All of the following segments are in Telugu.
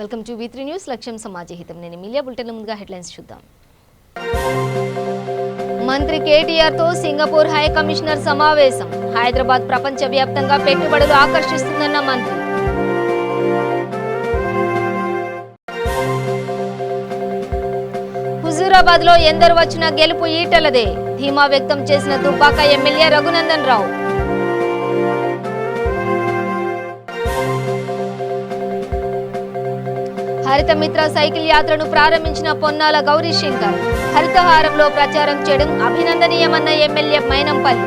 వెల్కమ్ టు V3 న్యూస్ లక్ష్యం సమాజహితం. నేను మీడియా బులెటిన్ ముందుగా హెడ్లైన్స్ చూద్దాం. మంత్రి కేటీఆర్ తో సింగపూర్ హై కమిషనర్ సమావేశం. హైదరాబాద్ ప్రపంచవ్యాప్తంగా పెట్టుబడులు ఆకర్షిస్తుందన్న మంత్రి. హుజూరాబాద్ లో ఎందరు వచ్చినా గెలుపు ఈటలదే ధీమా వ్యక్తం చేసిన దుబ్బాక ఎమ్మెల్యే రఘునందన్ రావు. హరిత మిత్ర సైకిల్ యాత్రను ప్రారంభించిన పొన్నాల గౌరీశంకర్. హరితహారంలో ప్రచారం చేయడం అభినందనీయమన్న ఎమ్మెల్యే మైనంపల్లి.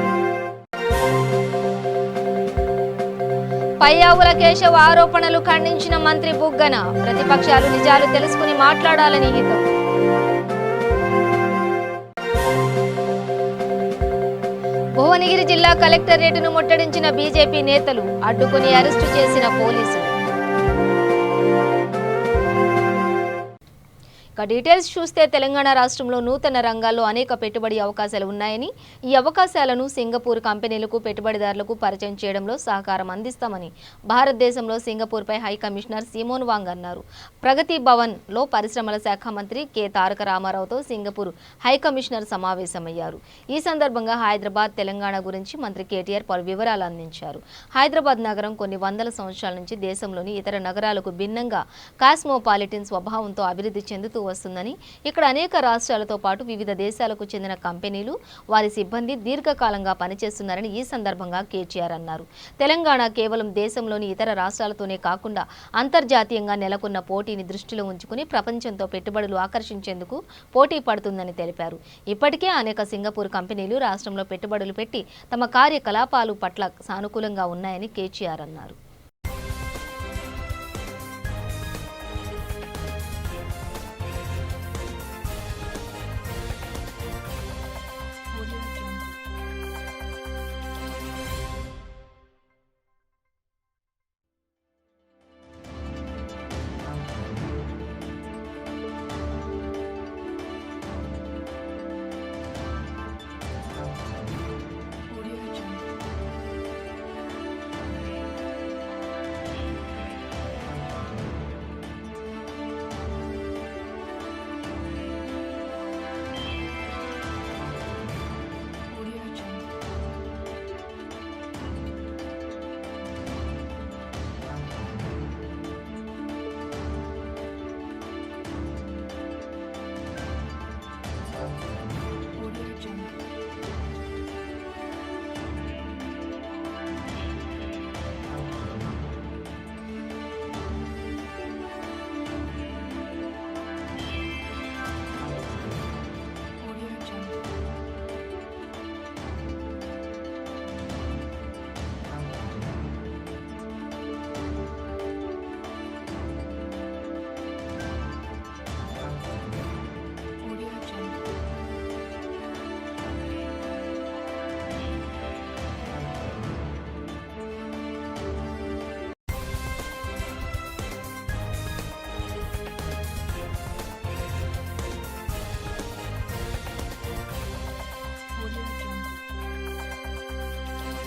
పయ్యావుల కేశవ ఆరోపణలు ఖండించిన మంత్రి బుగ్గన. ప్రతిపక్షాలు నిజాలు తెలుసుకుని మాట్లాడాలని హితం. భువనగిరి జిల్లా కలెక్టరేట్ను ముట్టడించిన బీజేపీ నేతలు. అడ్డుకుని అరెస్టు చేసిన పోలీసులు. డీటెయిల్స్ చూస్తే తెలంగాణ రాష్ట్రంలో నూతన రంగాల్లో అనేక పెట్టుబడి అవకాశాలు ఉన్నాయని, ఈ అవకాశాలను సింగపూర్ కంపెనీలకు పెట్టుబడిదారులకు పరిచయం చేయడంలో సహకారం అందిస్తామని భారతదేశంలో సింగపూర్పై హై కమిషనర్ సిమోన్ వాంగ్ అన్నారు. ప్రగతి భవన్లో పరిశ్రమల శాఖ మంత్రి కె తారక రామారావుతో సింగపూర్ హై కమిషనర్ సమావేశమయ్యారు. ఈ సందర్భంగా హైదరాబాద్, తెలంగాణ గురించి మంత్రి కేటీఆర్ పలు వివరాలు అందించారు. హైదరాబాద్ నగరం కొన్ని వందల సంవత్సరాల నుంచి దేశంలోని ఇతర నగరాలకు భిన్నంగా కాస్మోపాలిటన్ స్వభావంతో అభివృద్ధి చెందుతూ వస్తుందని, ఇక్కడ అనేక రాష్ట్రాలతో పాటు వివిధ దేశాలకు చెందిన కంపెనీలు, వారి సిబ్బంది దీర్ఘకాలంగా పనిచేస్తున్నారని ఈ సందర్భంగా కేటీఆర్ అన్నారు. తెలంగాణ కేవలం దేశంలోని ఇతర రాష్ట్రాలతోనే కాకుండా అంతర్జాతీయంగా నెలకొన్న పోటీని దృష్టిలో ఉంచుకుని ప్రపంచంతో పెట్టుబడులు ఆకర్షించేందుకు పోటీ పడుతుందని తెలిపారు. ఇప్పటికే అనేక సింగపూర్ కంపెనీలు రాష్ట్రంలో పెట్టుబడులు పెట్టి తమ కార్యకలాపాలు పట్ల సానుకూలంగా ఉన్నాయని కేటీఆర్ అన్నారు.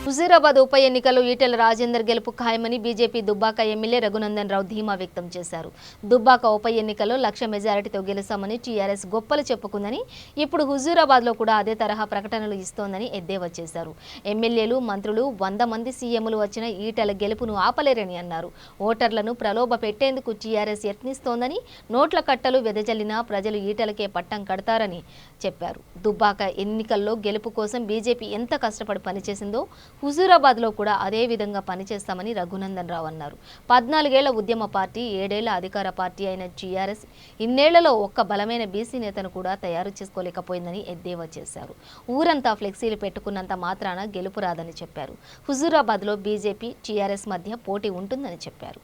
హుజూరాబాద్ ఉప ఎన్నికల్లో ఈటెల రాజేందర్ గెలుపు ఖాయమని బీజేపీ దుబ్బాక ఎమ్మెల్యే రఘునందన్ రావు ధీమా వ్యక్తం చేశారు. దుబ్బాక ఉప ఎన్నికల్లో 1,00,000 మెజారిటీతో గెలుస్తామని టీఆర్ఎస్ గొప్పలు చెప్పుకుందని, ఇప్పుడు హుజూరాబాద్లో కూడా అదే తరహా ప్రకటనలు ఇస్తోందని ఎద్దేవా చేశారు. ఎమ్మెల్యేలు, మంత్రులు, 100 మంది సీఎంలు వచ్చిన ఈటెల గెలుపును ఆపలేరని అన్నారు. ఓటర్లను ప్రలోభ పెట్టేందుకు టీఆర్ఎస్ యత్నిస్తోందని, నోట్ల కట్టలు వెదజల్లినా ప్రజలు ఈటెలకే పట్టం కడతారని చెప్పారు. దుబ్బాక ఎన్నికల్లో గెలుపు కోసం బీజేపీ ఎంత కష్టపడి పనిచేసిందో హుజూరాబాద్లో కూడా అదే విధంగా పనిచేస్తామని రఘునందన్ రావు అన్నారు. 14 ఏళ్ల ఉద్యమ పార్టీ, 7 ఏళ్ల అధికార పార్టీ అయిన టీఆర్ఎస్ ఇన్నేళ్లలో ఒక్క బలమైన బీసీ నేతను కూడా తయారు చేసుకోలేకపోయిందని ఎద్దేవా చేశారు. ఊరంతా ఫ్లెక్సీలు పెట్టుకున్నంత మాత్రాన గెలుపు రాదని చెప్పారు. హుజూరాబాద్లో బీజేపీ, టీఆర్ఎస్ మధ్య పోటీ ఉంటుందని చెప్పారు.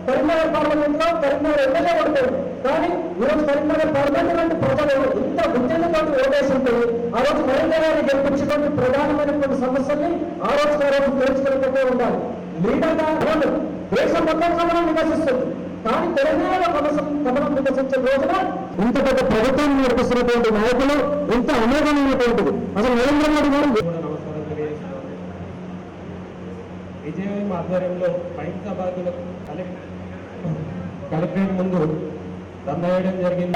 కరీంనగర్ పార్లమెంట్లో కరీంనగర్ ఎమ్మెల్యే ఓడిపోయింది. కానీ ఈరోజు కరీంనగర్ పార్లమెంట్ ప్రజలు ఇంత ఉద్యమంతో ఓటేసింది. ఆ రోజు నరేంద్ర గారిని గెలిపించినటువంటి ప్రధానమైనటువంటి సమస్యల్ని ఆ రోజు తెలుసుకెళ్ళకపోతే ఉండాలి. లీడర్గా దేశం మొత్తం కమలం వికసిస్తుంది, కానీ తెలంగాణలో కమలం వికసించే రోజున ఇంత పెద్ద ప్రభుత్వాన్ని నడిపిస్తున్నటువంటి నాయకులు ఇంత అనేకమైనటువంటిది. అసలు నరేంద్ర మోడీ గారు విజయవాడ ఆధ్వర్యంలో మహిళా బాధ్యులకు కలెక్టరేట్ ముందు ధర్నా వేయడం జరిగింది.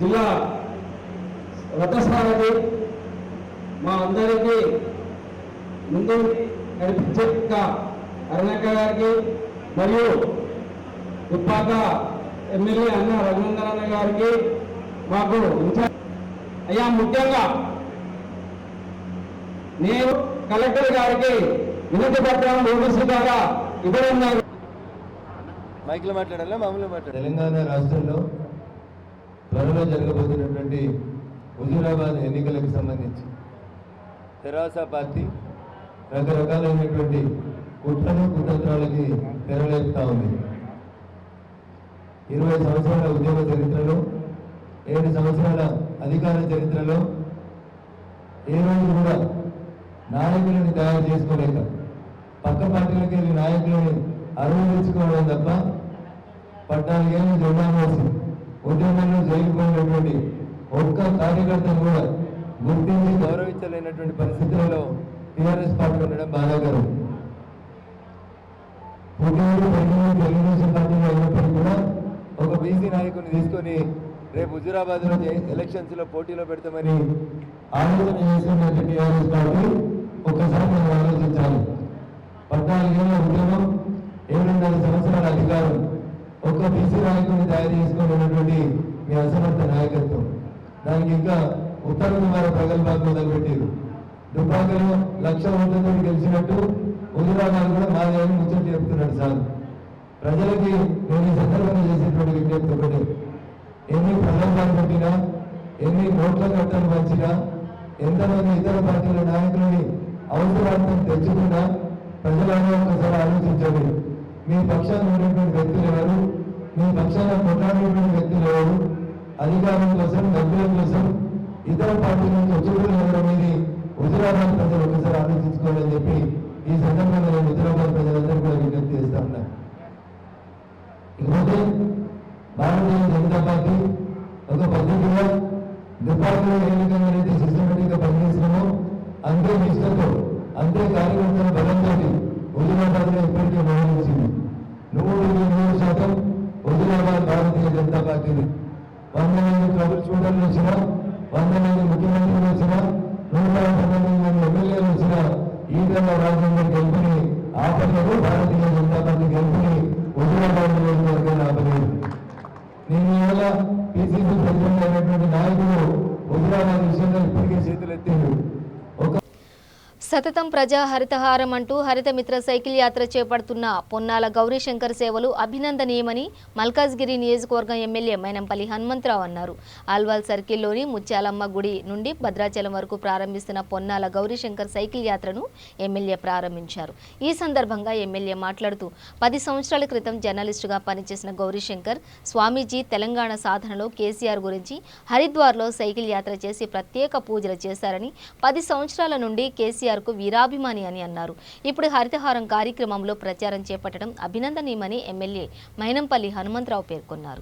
జిల్లా రథసారథి మా అందరికీ ముందు నడిపించే అరుణక్క గారికి మరియు దుబ్బాక ఎమ్మెల్యే అన్న రఘునందన్ అన్న గారికి మాకు అయ్యా ముఖ్యంగా నేను కలెక్టర్ గారికి వినతి పత్రం నోటీసు ద్వారా ఇవ్వడం మైక్లో మాట్లాడాలా మామూలుగా మాట్లాడాలి. తెలంగాణ రాష్ట్రంలో త్వరలో జరగబోతున్నటువంటి హుజూరాబాద్ ఎన్నికలకు సంబంధించి తెరాస పార్టీ రకరకాలైనటువంటి కుట్రలు కుతంత్రాలకి తెరలేపుతా ఉంది. 20 సంవత్సరాల ఉద్యోగ చరిత్రలో 7 సంవత్సరాల అధికార చరిత్రలో ఏ రోజు కూడా నాయకులని తయారు చేసుకోలేక పక్క పార్టీలకు వెళ్ళి నాయకులని అరువులుకోవడం తప్ప 14 ఏళ్ళు జెండా మోసి ఉద్యమంలో జైలుకున్నటువంటి ఒక్క కార్యకర్తను కూడా గుర్తించి గౌరవించలేనటువంటి పరిస్థితులలో టీఆర్ఎస్ పార్టీ ఉండడం బాధాకరం. పుట్టినప్పుడు తెలుగుదేశం పార్టీలో అయినప్పటికీ కూడా ఒక బీసీ నాయకుని తీసుకొని రేపు హుజూరాబాద్లో ఎలక్షన్స్లో పోటీలో పెడతామని ఆలోచన చేస్తున్నట్టు టీఆర్ఎస్ పార్టీ ఒక్కసారి మనం ఆలోచించాలి. 14 ఏళ్ళ ఉద్యమం, 7.5 సంవత్సరాల అధికారం, ఒక్క బీసీ నాయకుడిని తయారు చేసుకున్నటువంటి మీ అసమర్థ నాయకత్వం, దానికి ఇంకా ఉత్తర కుమార ప్రగల్భాలు మొదలుపెట్టారు. దుబ్బాకలో 1,00,000 ఓట్లతో గెలిచినట్టు హుజూరాబాద్ కూడా మాది అని ముచ్చట చెప్తున్నాడు సార్. ప్రజలకి నేను ఈ సందర్భంగా చేసేటువంటి విజ్ఞప్తి ఒకటి, ఎన్ని ప్రలోభాలు పెట్టినా, ఎన్ని నోట్ల కట్టలు పంచినా, ఎంతమంది ఇతర పార్టీల నాయకులని అవసరార్థం తెచ్చుకున్నా ప్రజలను ఒకసారి ఆలోచించండి. మీ పక్షాన్ని ఉన్నటువంటి వ్యక్తులు ఎవరు, మీ పక్షాన కొట్లాడినటువంటి వ్యక్తులు ఎవరు, అధికారం కోసం డబ్బుల కోసం ఇతర పార్టీల నుంచి వచ్చుకుని ఎవరు అనేది హుజూరాబాద్ ప్రజలు ఒకసారి ఆలోచించుకోవాలని చెప్పి ఈ సందర్భంగా నేను హుజూరాబాద్ ప్రజలందరూ కూడా విజ్ఞప్తి చేస్తా ఉన్నా. ఇకపోతే భారతీయ జనతా పార్టీ ఒక పద్ధతిగా దుబ్బాకలో ఏ విధంగా అయితే సిస్టమేటిక్గా పనిచేసినామో అంతే నిష్ఠతో, అంతే కార్యకర్తల బలంతో హుజూరాబాద్లో ఇప్పటికే మోహరించింది. 100% హుజూరాబాద్ భారతీయ జనతా పార్టీని 100 మంది ట్రబుల్ షూటర్లు వచ్చినా, 100 మంది ముఖ్యమంత్రులు వచ్చినా, 119 మంది ఎమ్మెల్యేలు వచ్చినా ఈటల రాజేందర్ గెలుపుని ఆపలేదు, భారతీయ జనతా పార్టీ గెలుపుని హుజూరాబాద్ నియోజకవర్గాన్ని ఆపలేదు. నేను ఇవాళ పిసిసి ప్రెసిడెంట్ అయినటువంటి నాయకులు హుజూరాబాద్ విషయంలో ఇప్పటికే చేతులు ఎత్తిండు. సతతం ప్రజా హరితహారం అంటూ హరితమిత్ర సైకిల్ యాత్ర చేపడుతున్న పొన్నాల గౌరీశంకర్ సేవలు అభినందనీయమని మల్కాజ్గిరి నియోజకవర్గం ఎమ్మెల్యే మైనంపల్లి హనుమంతరావు అన్నారు. ఆల్వాల్ సర్కిల్లోని ముత్యాలమ్మ గుడి నుండి భద్రాచలం వరకు ప్రారంభిస్తున్న పొన్నాల గౌరీశంకర్ సైకిల్ యాత్రను ఎమ్మెల్యే ప్రారంభించారు. ఈ సందర్భంగా ఎమ్మెల్యే మాట్లాడుతూ 10 సంవత్సరాల క్రితం జర్నలిస్టుగా పనిచేసిన గౌరీశంకర్ స్వామీజీ తెలంగాణ సాధనలో కేసీఆర్ గురించి హరిద్వార్లో సైకిల్ యాత్ర చేసి ప్రత్యేక పూజలు చేశారని, 10 సంవత్సరాల నుండి కేసీఆర్ వీరాభిమాని అని అన్నారు. ఇప్పుడు హరితహారం కార్యక్రమంలో ప్రచారం చేపట్టడం అభినందనీయమని ఎమ్మెల్యే మైనంపల్లి హనుమంతరావు పేర్కొన్నారు.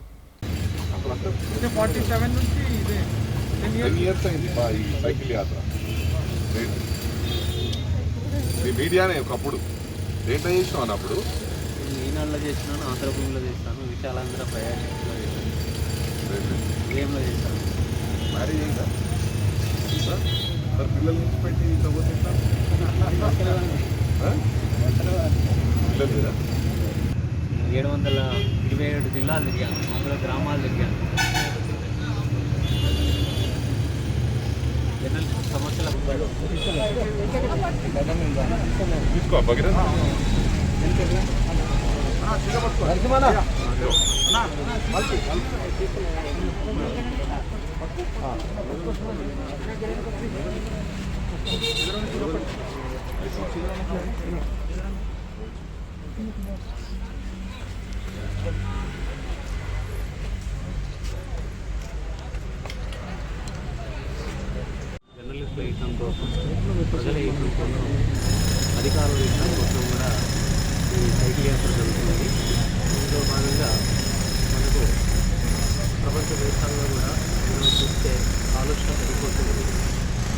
మీడియానే ఒకప్పుడు రేట్ చేసినాం అన్నప్పుడు ఈనాడులో చేసినాను, ఆంధ్రభూమిలో చేస్తాను, విశాలాంధ్ర ప్రయాణంలో చేశాను, గేమ్లో చేశాను. మ్యారేజ్ అయిందా సార్? పిల్లల నుంచి పెట్టి ఇంకపోతే పిల్లలు లేదా? 727 జిల్లాలు తిరిగాను, అందులో గ్రామాలు తిరిగాను. సమస్యల తీసుకో బగిర జర్నలిస్టుల హితం కోసం, ప్రజల హితం కోసం, అధికారుల హితం కోసం కూడా ఈ సైకిల్ యాత్ర జరుగుతుంది. ఇందులో భాగంగా మనకు ప్రపంచ దేశాల్లో కూడా మనం చూస్తే కాలుష్యం తగ్గిపోతుంది.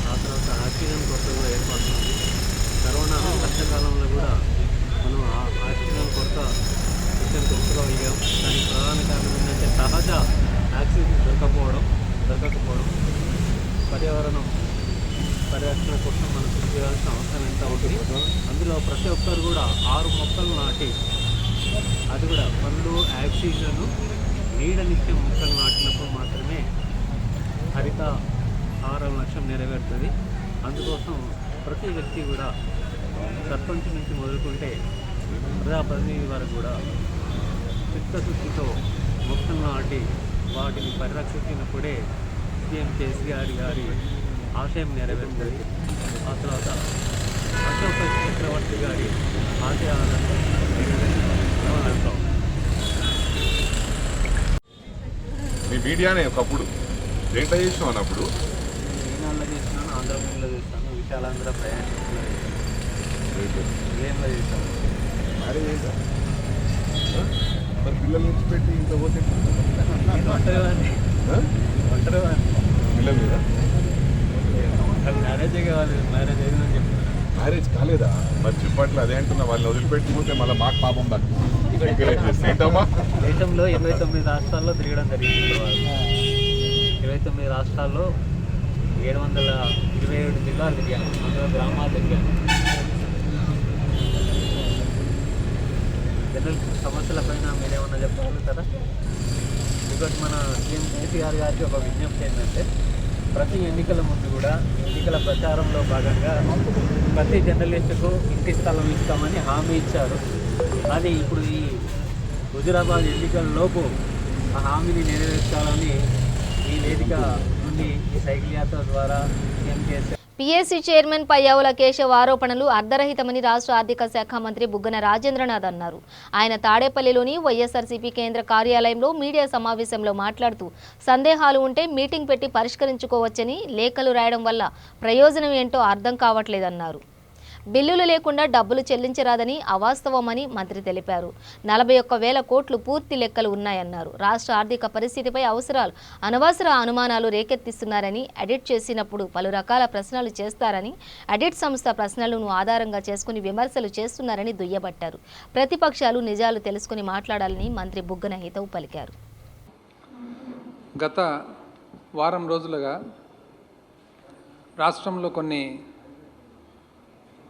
ఆ తర్వాత ఆక్సిజన్ కోసం కూడా ఏర్పాటు ప్రధాన కారణం ఏంటంటే సహజ ఆక్సిజన్ దొరకకపోవడం, పర్యావరణం పరిరక్షణ కోసం మనం కృషి చేయాల్సిన అవసరం ఎంత ఉంటుంది. అందులో ప్రతి ఒక్కరు కూడా 6 మొక్కలు నాటి, అది కూడా పండ్లు ఆక్సిజన్ నీడనిచ్చే మొక్కలు నాటినప్పుడు మాత్రమే హరిత ఆహారం లక్ష్యం నెరవేరుతుంది. అందుకోసం ప్రతి వ్యక్తి కూడా సర్పంచ్ నుంచి మొదలుకుంటే ప్రజాప్రతినిధి వరకు కూడా చిత్తశుద్ధితో మొక్కలు నాటి వాటిని పరిరక్షించినప్పుడే సీఎం కేసీఆర్ గారి ఆశయం నెరవేరుతుంది. ఆ తర్వాత అశోక చక్రవర్తి గారి ఆశయాలను నెరవేరుతాం. మీ మీడియానే ఒకప్పుడు దేంట్లో చేసినావు అన్నప్పుడు? ఈనాళ్ళలో చేసినాను, ఆంధ్రప్రదేశ్లో చేస్తాను, విశాలాంధ్ర ప్రయాణికులు ఏమో చేస్తాను. మరి పిల్లల నుంచి పెట్టి ఇంత పోతే ఒంటరివాడిని పిల్లల మీద మ్యారేజ్ కావాలి, మ్యారేజ్ అయిందని చెప్తున్నాను. మ్యారేజ్ కాలేదా? మరి చెప్పట్లే, అదే అంటున్నా. వాళ్ళని వదిలిపెట్టిపోతే మళ్ళీ మాకు పాపం ఏంటమ్మా? దేశంలో 29 రాష్ట్రాల్లో తిరగడం జరిగింది. 29 రాష్ట్రాల్లో 727 జిల్లాలు తిరిగాను, అందులో గ్రామాలు తిరిగాను. జనరల్ సమస్యలపైన మీరేమన్నా చెప్పగలుగుతారా? బికాజ్ మన సీఎం కేసీఆర్ గారికి ఒక విజ్ఞప్తి ఏంటంటే, ప్రతి ఎన్నికల ముందు కూడా ఎన్నికల ప్రచారంలో భాగంగా ప్రతి జర్నలిస్టుకు ఇంటి స్థలం ఇస్తామని హామీ ఇచ్చారు. అది ఇప్పుడు ఈ హుజురాబాద్ ఎన్నికల్లోపు ఆ హామీని నెరవేర్చాలని ఈ వేదిక నుండి ఈ సైకిల్ యాత్ర ద్వారా CM KCR PSC chairman Payyavula Keshav ఆరోపణలు అర్ధరహితమని రాష్ట్ర ఆర్థిక శాఖ మంత్రి బుగ్గన రాజేంద్రనాథ్ అన్నారు. ఆయన తాడేపల్లిలోని వైఎస్ఆర్సీపీ కేంద్ర కార్యాలయంలో మీడియా సమావేశంలో మాట్లాడుతూ, సందేహాలు ఉంటే మీటింగ్ పెట్టి పరిష్కరించుకోవచ్చని, లేఖలు రాయడం వల్ల ప్రయోజనం ఏంటో అర్థం కావట్లేదన్నారు. బిల్లులు లేకుండా డబ్బులు చెల్లించరాదని అవాస్తవమని మంత్రి తెలిపారు. 41,000 కోట్లు పూర్తి లెక్కలు ఉన్నాయన్నారు. రాష్ట్ర ఆర్థిక పరిస్థితిపై అనవసర అనుమానాలు రేకెత్తిస్తున్నారని, ఎడిట్ చేసినప్పుడు పలు రకాల ప్రశ్నలు చేస్తారని, ఎడిట్ సంస్థ ప్రశ్నలను ఆధారంగా చేసుకుని విమర్శలు చేస్తున్నారని దుయ్యబట్టారు. ప్రతిపక్షాలు నిజాలు తెలుసుకుని మాట్లాడాలని మంత్రి బుగ్గన హితవు పలికారు. గత వారం రోజులుగా రాష్ట్రంలో కొన్ని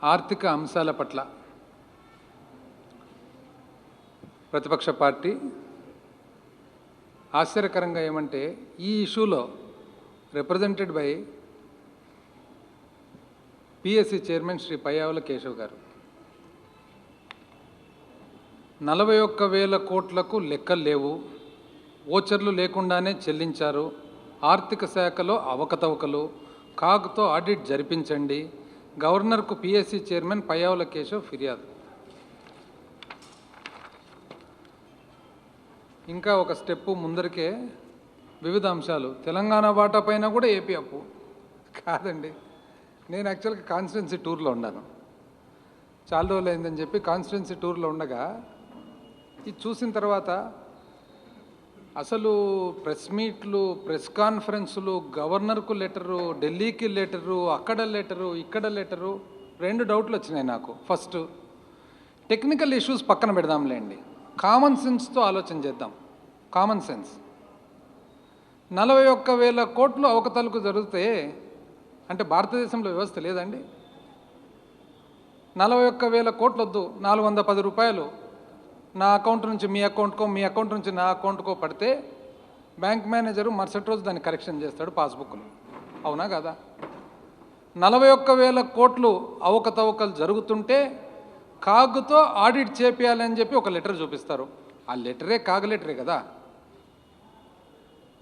ఆర్థిక అంశాల పట్ల ప్రతిపక్ష పార్టీ ఆశ్చర్యకరంగా ఏమంటే, ఈ ఇష్యూలో represented by PSC chairman Shri Payyavula Keshav గారు 41,000 కోట్లకు లెక్కలు లేవు, ఓచర్లు లేకుండానే చెల్లించారు, ఆర్థిక శాఖలో అవకతవకలు, కాగ్తో ఆడిట్ జరిపించండి, గవర్నర్కు పిఎస్సి చైర్మన్ పయ్యావుల కేశవ్ ఫిర్యాదు. ఇంకా ఒక స్టెప్పు ముందరికే వివిధ అంశాలు, తెలంగాణ వాటా పైన కూడా ఏపీ అప్పు కాదండి. నేను యాక్చువల్గా కాన్స్టిట్యున్సీ టూర్లో ఉన్నాను, చాలా రోజులు అయిందని చెప్పి కాన్స్టిట్యున్సీ టూర్లో ఉండగా ఇది చూసిన తర్వాత అసలు ప్రెస్ మీట్లు, ప్రెస్ కాన్ఫరెన్సులు, గవర్నర్కు లెటరు, ఢిల్లీకి లెటరు, అక్కడ లెటరు, ఇక్కడ లెటరు, 2 డౌట్లు వచ్చినాయి నాకు. ఫస్ట్, టెక్నికల్ ఇష్యూస్ పక్కన పెడదాంలేండి, కామన్ సెన్స్తో ఆలోచన చేద్దాం. కామన్ సెన్స్, 41,000 కోట్లు అవకతవకలు జరిగితే అంటే భారతదేశంలో వ్యవస్థ లేదండి? 41,000 కోట్లు వద్దు, 410 రూపాయలు నా అకౌంట్ నుంచి మీ అకౌంట్కో, మీ అకౌంట్ నుంచి నా అకౌంట్కో పడితే బ్యాంక్ మేనేజరు మరుసటి రోజు దాన్ని కరెక్షన్ చేస్తాడు పాస్బుక్లో. అవునా కదా? 41,000 కోట్లు అవకతవకలు జరుగుతుంటే కాగ్తో ఆడిట్ చేపియాలని చెప్పి ఒక లెటర్ చూపిస్తారు. ఆ లెటరే కాగ్ లెటరే కదా,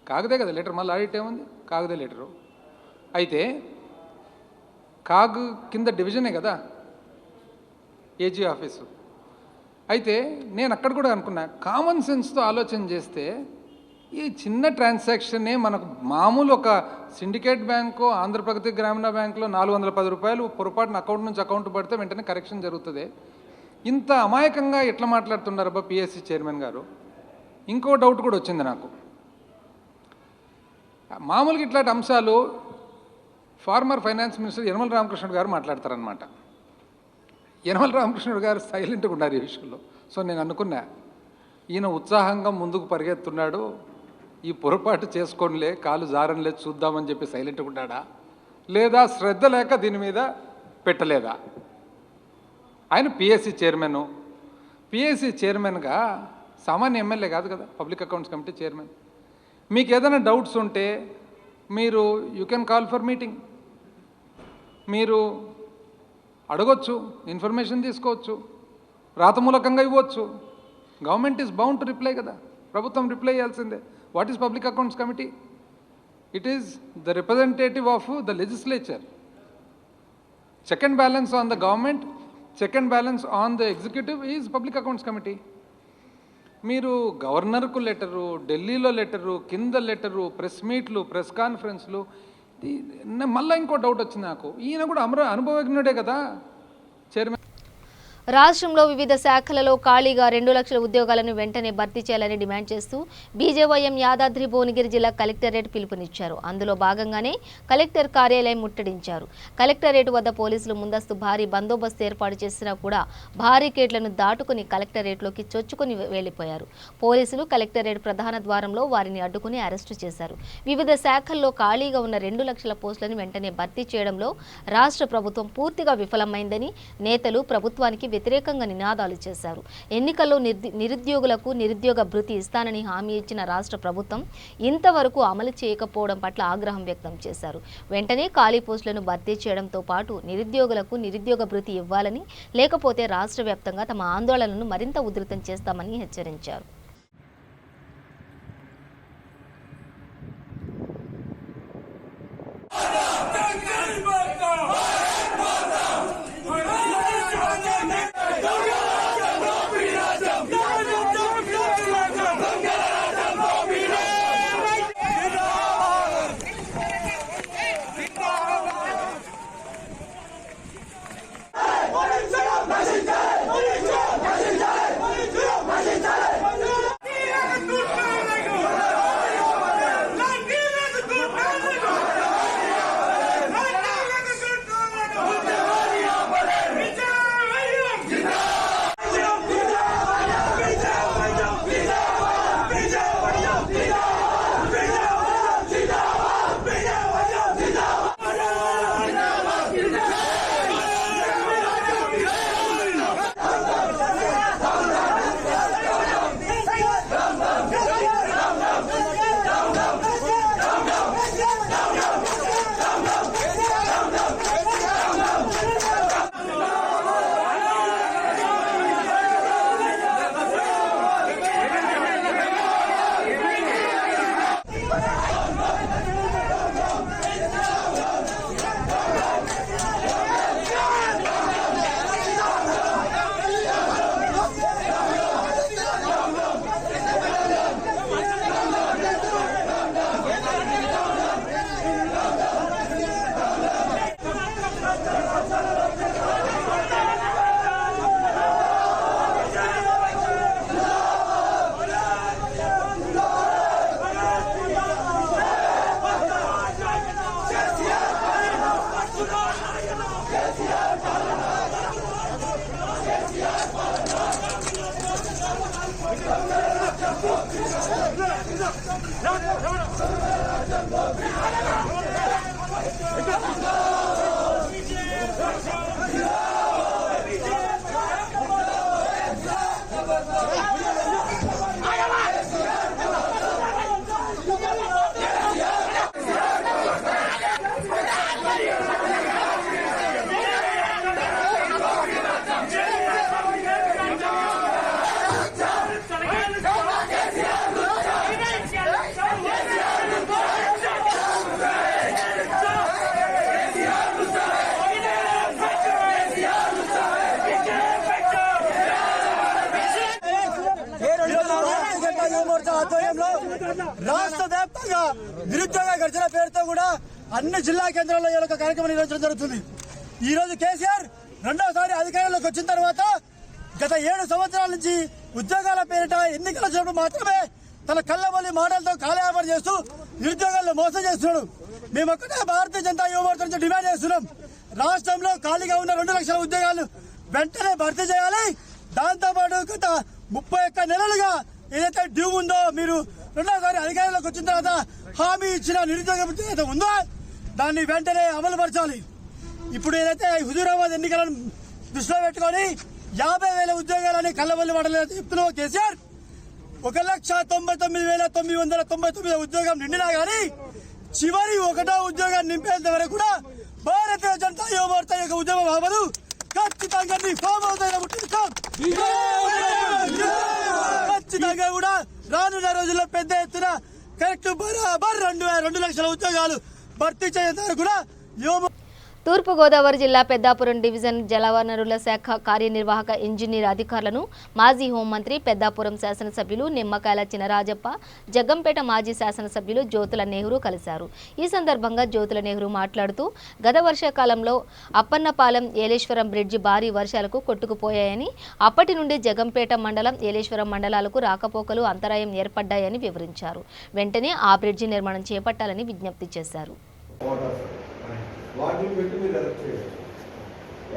కాగదే కదా లెటర్, మళ్ళీ ఆడిట్ ఏముంది? కాగదే లెటరు. అయితే కాగ్ కింద డివిజనే కదా ఏజీ ఆఫీసు. అయితే నేను అక్కడ కూడా అనుకున్నా, కామన్ సెన్స్తో ఆలోచన చేస్తే ఈ చిన్న ట్రాన్సాక్షనే మనకు మామూలు ఒక సిండికేట్ బ్యాంకు, ఆంధ్రప్రగతి గ్రామీణ బ్యాంకులో 410 రూపాయలు పొరపాటున అకౌంట్ నుంచి అకౌంట్ పడితే వెంటనే కరెక్షన్ జరుగుతుంది. ఇంత అమాయకంగా ఎట్లా మాట్లాడుతున్నారబ్బా పిఎస్సి చైర్మన్ గారు? ఇంకో డౌట్ కూడా వచ్చింది నాకు. మామూలుగా ఇట్లాంటి అంశాలు farmer finance minister Yanamala Ramakrishnudu గారు మాట్లాడతారనమాట. యనమల రామకృష్ణుడు గారు సైలెంట్గా ఉన్నారు ఈ విషయంలో. సో నేను అనుకున్నా, ఈయన ఉత్సాహంగా ముందుకు పరిగెత్తున్నాడు, ఈ పొరపాటు చేసుకోనిలే, కాలు జారనిలే, చూద్దామని చెప్పి సైలెంట్గా ఉన్నాడా, లేదా శ్రద్ధ లేక దీని మీద పెట్టలేదా? ఆయన పిఎస్సి చైర్మన్గా సామాన్య ఎమ్మెల్యే కాదు కదా, పబ్లిక్ అకౌంట్స్ కమిటీ చైర్మన్. మీకు ఏదైనా డౌట్స్ ఉంటే మీరు you can call for meeting, మీరు అడగొచ్చు, ఇన్ఫర్మేషన్ తీసుకోవచ్చు, రాతమూలకంగా ఇవ్వచ్చు. Government is bound to reply కదా, ప్రభుత్వం రిప్లై చేయాల్సిందే. What is public accounts committee? It is the representative of the legislature. Check and balance on the government, check and balance on the executive is public accounts committee. మీరు గవర్నర్కు లెటరు, ఢిల్లీలో లెటరు, కింద లెటరు, ప్రెస్ మీట్లు, ప్రెస్ కాన్ఫరెన్స్లు. మళ్ళీ ఇంకో డౌట్ వచ్చింది నాకు, ఈయన కూడా అనుభవజ్ఞుడే కదా చైర్మన్. రాష్ట్రంలో వివిధ శాఖలలో ఖాళీగా 2 లక్షల ఉద్యోగాలను వెంటనే భర్తీ చేయాలని డిమాండ్ చేస్తూ బీజేవైఎం యాదాద్రి భువనగిరి జిల్లా కలెక్టరేట్ పిలుపునిచ్చారు. అందులో భాగంగానే కలెక్టర్ కార్యాలయం ముట్టడించారు. కలెక్టరేట్ వద్ద పోలీసులు ముందస్తు భారీ బందోబస్తు ఏర్పాటు చేసినా కూడా బారికేడ్లను దాటుకుని కలెక్టరేట్లోకి చొచ్చుకుని వెళ్లిపోయారు. పోలీసులు కలెక్టరేట్ ప్రధాన ద్వారంలో వారిని అడ్డుకుని అరెస్టు చేశారు. వివిధ శాఖల్లో ఖాళీగా ఉన్న 2 లక్షల పోస్టులను వెంటనే భర్తీ చేయడంలో రాష్ట్ర ప్రభుత్వం పూర్తిగా విఫలమైందని నేతలు ప్రభుత్వానికి వ్యతిరేకంగా నినాదాలు చేశారు. ఎన్నికల్లో నిరుద్యోగులకు నిరుద్యోగ భృతి ఇస్తానని హామీ ఇచ్చిన రాష్ట్ర ప్రభుత్వం ఇంతవరకు అమలు చేయకపోవడం పట్ల ఆగ్రహం వ్యక్తం చేశారు. వెంటనే ఖాళీ పోస్టులను భర్తీ చేయడంతో పాటు నిరుద్యోగులకు నిరుద్యోగ భృతి ఇవ్వాలని, లేకపోతే రాష్ట్ర వ్యాప్తంగా తమ ఆందోళనను మరింత ఉధృతం చేస్తామని హెచ్చరించారు. రాష్ట్ర వ్యాప్తంగా నిరుద్యోగ గర్జన పేరుతో కూడా అన్ని జిల్లా కేంద్రాల్లో ఈ యొక్క కార్యక్రమం నిర్వహించడం జరుగుతుంది. ఈ రోజు కేసీఆర్ రెండోసారి అధికారంలోకి వచ్చిన తర్వాత గత 7 సంవత్సరాల నుంచి ఉద్యోగాల పేరిట ఎన్నికల చూపు మాత్రమే తన కళ్ళబొల్లి మాటలతో కాలయాపన చేస్తూ నిరుద్యోగాలను మోసం చేస్తున్నాడు. మేము ఒక్కటే భారతీయ జనతా యువ మోర్చా నుంచి డిమాండ్ చేస్తున్నాం. రాష్ట్రంలో ఖాళీగా ఉన్న 2 లక్షల ఉద్యోగాలు వెంటనే భర్తీ చేయాలి. దాంతోపాటు గత 31 నెలలుగా ఏదైతే డ్యూ ఉందో మీరు రెండోసారి అధికారంలోకి వచ్చిన తర్వాత హామీ ఇచ్చిన నిరుద్యోగ వృత్తి ఏదైతే ఉందో దాన్ని వెంటనే అమలు పరచాలి. ఇప్పుడు ఏదైతే హుజూరాబాద్ ఎన్నికలను దృష్టిలో పెట్టుకొని 50,000 ఉద్యోగాలని కళ్ళబల్లి పడలేదు చెప్తున్నావు కేసీఆర్. 1,99,999 ఉద్యోగం నిండినా గానీ చివరి 1వ ఉద్యోగాన్ని నింపేంత వరకు కూడా భారతీయ జనతా యువమోర్చా యొక్క ఉద్యమం అవ్వదు. ఖచ్చితంగా ఖచ్చితంగా కూడా రానున్న రోజుల్లో పెద్ద ఎత్తున కరెక్ట్ బరాబర్ 2 లక్షల ఉద్యోగాలు భర్తీ చేసేందుకు కూడా యువ తూర్పుగోదావరి జిల్లా పెద్దాపురం డివిజన్ జలవనరుల శాఖ కార్యనిర్వాహక ఇంజనీర్ అధికారులను మాజీ హోంమంత్రి, పెద్దాపురం శాసనసభ్యులు నిమ్మకాయల చినరాజప్ప, జగ్గంపేట మాజీ శాసనసభ్యులు జ్యోతుల నెహ్రూ కలిశారు. ఈ సందర్భంగా జ్యోతుల నెహ్రూ మాట్లాడుతూ గత వర్షాకాలంలో అప్పన్నపాలెం ఏలేశ్వరం బ్రిడ్జి భారీ వర్షాలకు కొట్టుకుపోయాయని, అప్పటి నుండి జగ్గంపేట మండలం, ఏలేశ్వరం మండలాలకు రాకపోకలు అంతరాయం ఏర్పడ్డాయని వివరించారు. వెంటనే ఆ బ్రిడ్జి నిర్మాణం చేపట్టాలని విజ్ఞప్తి చేశారు. వాటిని పెట్టి మీరు ఎలక్ట్ చేయాలి.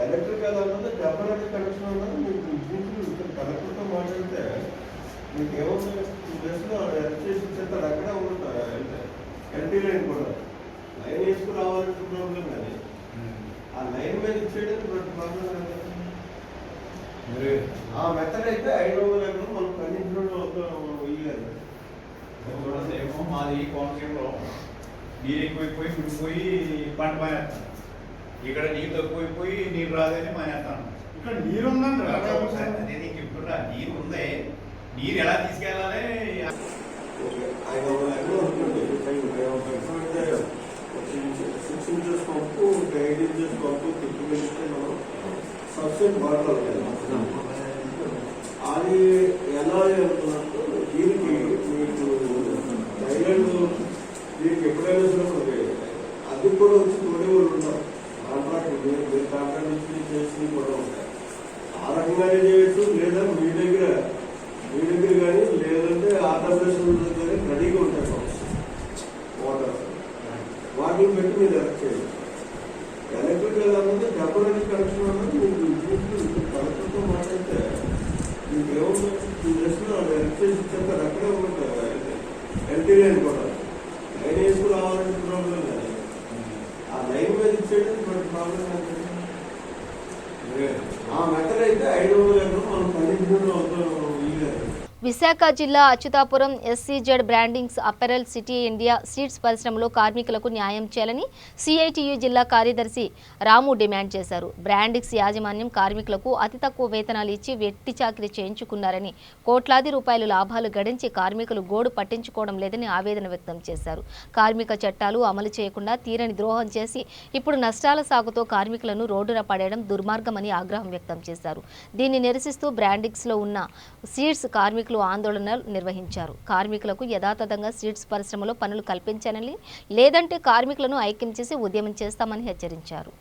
ఎలక్ట్రికల్ అన్నది టెంపరీ కనెక్షన్ అన్నది మీకు ఇంజనీర్ కలెక్టర్తో మాట్లాడితే మీకు ఏమవుతుంది, 2 డేస్లో ఎలక్ట్ చేసి ఇచ్చేస్తారు. అక్కడే ఉంటుంది ఎల్టీ లైన్ కూడా లైన్ వేసుకు రావాలంటే ప్రాబ్లం, కానీ ఆ లైన్ మీద ఇచ్చేయడానికి ప్రాబ్లం కదా. ఆ మెథడ్ అయితే 500 ఎకరం మనం ఖండించడంలో ఇయ్యాలి. ఏమో మాది కోనసీమలో నీరు ఎక్కువైపోయి కుడిపోయి పంట మానేస్తాను. ఇక్కడ నీరు తక్కువైపోయి నీరు రాదని మానేస్తాను. ఇక్కడ నీరు ఉందండి, అదే నీకు ఇప్పుడు నీరు ఉంది, నీరు ఎలా తీసుకెళ్ళాలి. 500 ఎకరం ఉంటుంది. 6 ఇంచెస్ పంపు, 8 ఇంచెస్ పంపు తిప్పిస్తే మనం సబ్సిడీ వాడాలి. అది ఎలా వెళ్తున్నట్టు దీనికి మీకు థైలాండ్ దీనికి ఎప్పుడైనా సరే అది కూడా వచ్చి తోడేవాళ్ళు ఉంటారు. కాంట్రాక్ట్ మీరు కాంట్రాక్ట్ ఇచ్చి చేసి కూడా ఉంటాయి. ఆ రకంగానే చేయొచ్చు, లేదా మీ దగ్గర కానీ లేదంటే ఆంధ్రప్రదేశ్ దగ్గర రెడీగా ఉంటాయి వాటర్. వాటిని పెట్టి మీరు ఎలక్ట్ చేయాలి. ఎలక్ట్రికల్ అన్నది టెంపరీ కనెక్షన్ అన్నది మీకు కలెక్టర్తో మాట్లాడితే మీకు ఏమవుతుంది, 2 డేస్లో ఎలక్ట్ చేసి ఇచ్చేస్తారు. అక్కడే ఉంటుంది ఎల్టీ లైన్ కూడా లైన్ వేసుకు రావాలంటే ప్రాబ్లం లేదు. ఆ లైన్ మీద ఇచ్చేయడానికి ప్రాబ్లం లేదు. ఆ మెథడ్ అయితే 500 ఎకరం మనం ఖండించడంలో ఇయ్యాలి. విశాఖ జిల్లా Achyutapuram SCZ Brandix apparel city India seeds పరిశ్రమలో కార్మికులకు న్యాయం చేయాలని CITU జిల్లా కార్యదర్శి రాము డిమాండ్ చేశారు. బ్రాండింగ్స్ యాజమాన్యం కార్మికులకు అతి తక్కువ వేతనాలు ఇచ్చి వెట్టి చాకిరీ చేయించుకున్నారని, కోట్లాది రూపాయలు లాభాలు గడించి కార్మికులు గోడు పట్టించుకోవడం లేదని ఆవేదన వ్యక్తం చేశారు. కార్మిక చట్టాలు అమలు చేయకుండా తీరని ద్రోహం చేసి ఇప్పుడు నష్టాల సాగుతో కార్మికులను రోడ్డున పడేయడం దుర్మార్గమని ఆగ్రహం వ్యక్తం చేశారు. దీన్ని నిరసిస్తూ బ్రాండింగ్స్లో ఉన్న సీడ్స్ కార్మికులు ఆందోళనలు నిర్వహించారు. కార్మికులకు యథాతథంగా సీడ్స్ పరిశ్రమలో పనులు కల్పించాలని, లేదంటే కార్మికులను ఐక్యం చేసి ఉద్యమం చేస్తామని హెచ్చరించారు.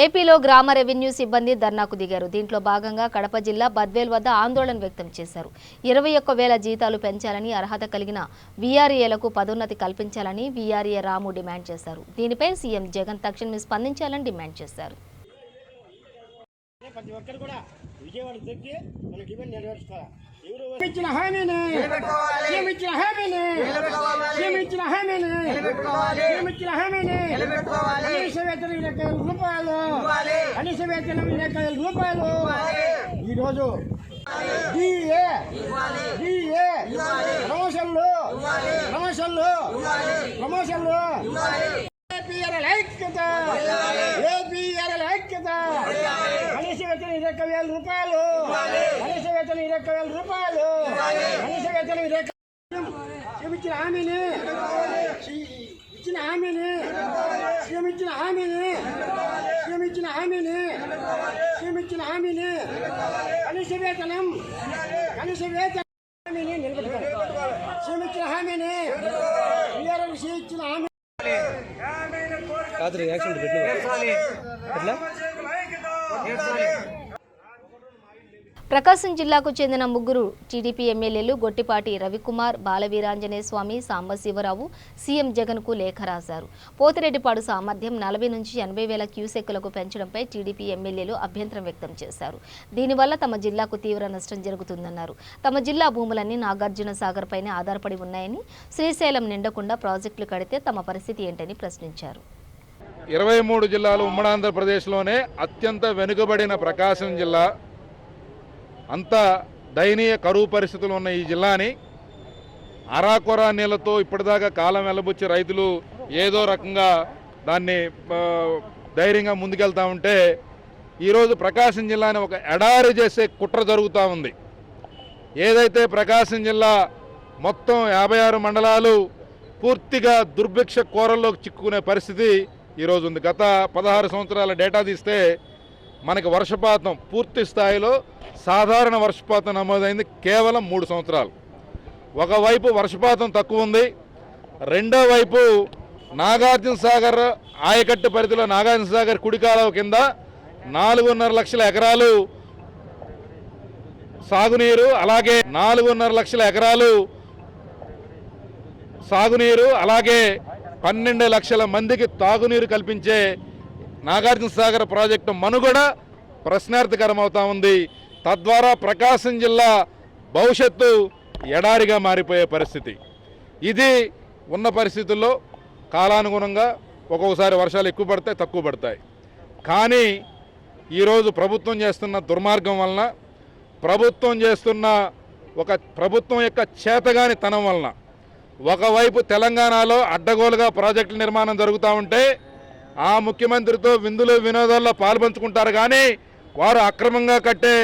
ఏపీలో గ్రామ రెవెన్యూ సిబ్బంది ధర్నాకు దిగారు. దీంట్లో భాగంగా కడప జిల్లా బద్వేల్ వద్ద ఆందోళన వ్యక్తం చేశారు. 21,000 జీతాలు పెంచాలని, అర్హత కలిగిన VRAలకు పదోన్నతి కల్పించాలని VRA రాము డిమాండ్ చేశారు. దీనిపై సీఎం జగన్ తక్షణమే స్పందించాలని డిమాండ్ చేశారు. ఇచ్చిన హామీని ఇచ్చిన హామీని ఇచ్చిన హామీని ఇచ్చిన హామీని కనీస వేతనం 2,000 రూపాయలు, కనీస వేతనం 2,000 రూపాయలు. ఈరోజు డిఏ డిఏ ప్రమోషన్లు ప్రమోషన్లు ప్రమోషన్లు ఏపీఆర్ఎల్ ఐక్యత ఏపీఆర్ఎల్ ఐక్యత కనీస వేతనం 20,000 రూపాయలు కనీస వేతనం 20,000 రూపాయలు కనీస వేతనం 20,000 ఇచ్చిన హామీని ఇచ్చిన హామీని సీఎం ఇచ్చిన హామీని సీఎం ఇచ్చిన హామీని సీఎం ఇచ్చిన హామీని కనీస వేతనం హామీని నిలబెట్టుకోవాలి సీఎం ఇచ్చిన హామీని టీఆర్ఎస్ ఇచ్చిన హామీ ప్రకాశం జిల్లాకు చెందిన ముగ్గురు టీడీపీ ఎమ్మెల్యేలు గొట్టిపాటి రవికుమార్, బాలవీరాంజనేయ స్వామి, సాంబశివరావు సీఎం జగన్కు లేఖ రాశారు. పోతిరెడ్డిపాడు సామర్థ్యం 40 నుంచి 80,000 క్యూసెక్కులకు పెంచడంపై టీడీపీ ఎమ్మెల్యేలు అభ్యంతరం వ్యక్తం చేశారు. దీనివల్ల తమ జిల్లాకు తీవ్ర నష్టం జరుగుతుందన్నారు. తమ జిల్లా భూములన్నీ నాగార్జున సాగర్ పైనే ఆధారపడి ఉన్నాయని, శ్రీశైలం నిండకుండా ప్రాజెక్టులు కడితే తమ పరిస్థితి ఏంటని ప్రశ్నించారు. 23 జిల్లాలు ఉమ్మడి ఆంధ్రప్రదేశ్లోనే అత్యంత వెనుకబడిన ప్రకాశం జిల్లా, అంత దయనీయ కరువు పరిస్థితులు ఉన్న ఈ జిల్లాని అరాకొరా నీళ్లతో ఇప్పటిదాకా కాలం వెల్లబుచ్చి రైతులు ఏదో రకంగా దాన్ని ధైర్యంగా ముందుకెళ్తా ఉంటే ఈరోజు ప్రకాశం జిల్లాని ఒక ఎడారి చేసే కుట్ర జరుగుతూ ఉంది. ఏదైతే ప్రకాశం జిల్లా మొత్తం 56 మండలాలు పూర్తిగా దుర్భిక్ష కోరల్లోకి చిక్కుకునే పరిస్థితి ఈరోజు ఉంది. గత 16 సంవత్సరాల డేటా తీస్తే మనకి వర్షపాతం పూర్తి స్థాయిలో సాధారణ వర్షపాతం నమోదైంది కేవలం 3 సంవత్సరాలు. ఒకవైపు వర్షపాతం తక్కువ ఉంది, రెండో వైపు నాగార్జున సాగర్ ఆయకట్టు పరిధిలో నాగార్జున సాగర్ కుడి కాలువ కింద 4.5 లక్షల ఎకరాలు సాగునీరు, అలాగే 4.5 లక్షల ఎకరాలు సాగునీరు, అలాగే 12 లక్షల మందికి తాగునీరు కల్పించే నాగార్జున సాగర్ ప్రాజెక్టు మనుగడ ప్రశ్నార్థకరం అవుతా ఉంది. తద్వారా ప్రకాశం జిల్లా భవిష్యత్తు ఎడారిగా మారిపోయే పరిస్థితి. ఇది ఉన్న పరిస్థితుల్లో కాలానుగుణంగా ఒక్కొక్కసారి వర్షాలు ఎక్కువ పడతాయి, తక్కువ పడతాయి. కానీ ఈరోజు ప్రభుత్వం చేస్తున్న దుర్మార్గం వలన, ప్రభుత్వం యొక్క చేతగానితనం వలన ఒకవైపు తెలంగాణలో అడ్డగోలుగా ప్రాజెక్టుల నిర్మాణం జరుగుతూ ఉంటే ఆ ముఖ్యమంత్రితో విందులు వినోదాల్లో పాల్పంచుకుంటారు, కానీ వారు అక్రమంగా కట్టే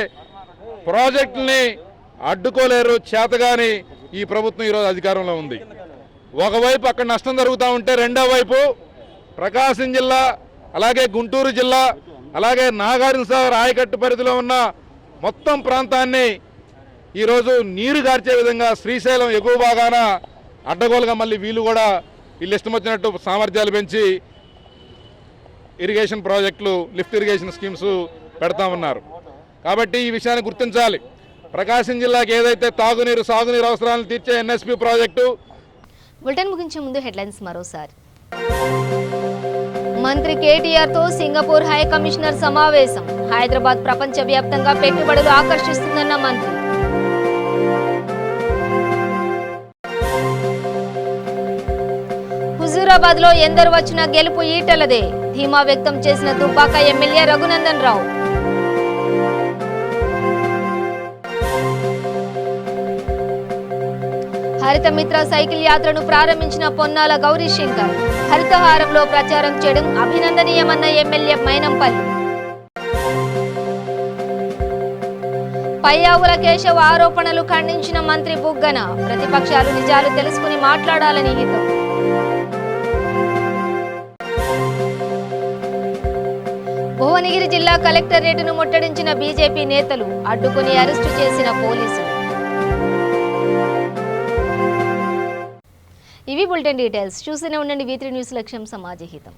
ప్రాజెక్టుల్ని అడ్డుకోలేరు. చేతగాని ఈ ప్రభుత్వం ఈరోజు అధికారంలో ఉంది. ఒకవైపు అక్కడ నష్టం జరుగుతూ ఉంటే రెండో వైపు ప్రకాశం జిల్లా, అలాగే గుంటూరు జిల్లా, అలాగే నాగార్జున సాగర్ ఆయకట్టు పరిధిలో ఉన్న మొత్తం ప్రాంతాన్ని ఈరోజు నీరు గార్చే విధంగా శ్రీశైలం ఎగువ భాగాన అడ్డగోలుగా మళ్ళీ వీళ్ళు ఇష్టం వచ్చినట్టు సామర్థ్యాలు పెంచి ఇరిగేషన్ ప్రాజెక్టులు, లిఫ్ట్ ఇరిగేషన్ స్కీమ్స్ పెడతా ఉన్నారు. కాబట్టి ఈ విషయాన్ని గుర్తించాలి. ప్రకాశం జిల్లాకి ఏదైతే తాగునీరు, సాగునీరు అవసరాలను తీర్చే ఎన్ఎస్పి ప్రాజెక్టు. బులెటిన్ ముగించే ముందు హెడ్లైన్స్ మరోసారి. మంత్రి కేటీఆర్తో సింగపూర్ హై కమిషనర్ సమావేశం. హైదరాబాద్ ప్రపంచవ్యాప్తంగా పెట్టుబడులు ఆకర్షిస్తుందన్న మంత్రి. హుజూరాబాద్ లో ఎందరు వచ్చినా గెలుపు ఈటలదే, ధీమా వ్యక్తం చేసిన దుబ్బాక ఎమ్మెల్యే రఘునందన్ రావు. హరిత మిత్ర సైకిల్ యాత్రను ప్రారంభించిన పొన్నాల గౌరీశంకర్. హరితహారంలో ప్రచారం చేయడం అభినందనీయమన్న ఎమ్మెల్యే మైనంపల్లి. పయ్యావుల కేశవ ఆరోపణలు ఖండించిన మంత్రి బుగ్గన. ప్రతిపక్షాలు నిజాలు తెలుసుకుని మాట్లాడాలని హితం. భువనగిరి జిల్లా కలెక్టరేట్ను ముట్టడించిన బీజేపీ నేతలు, అడ్డుకుని అరెస్టు చేసిన పోలీసులు. ఇవి బులెటిన్ డీటెయిల్స్. చూస్తూనే ఉండండి V3 న్యూస్, లక్ష్యం సమాజ హితం.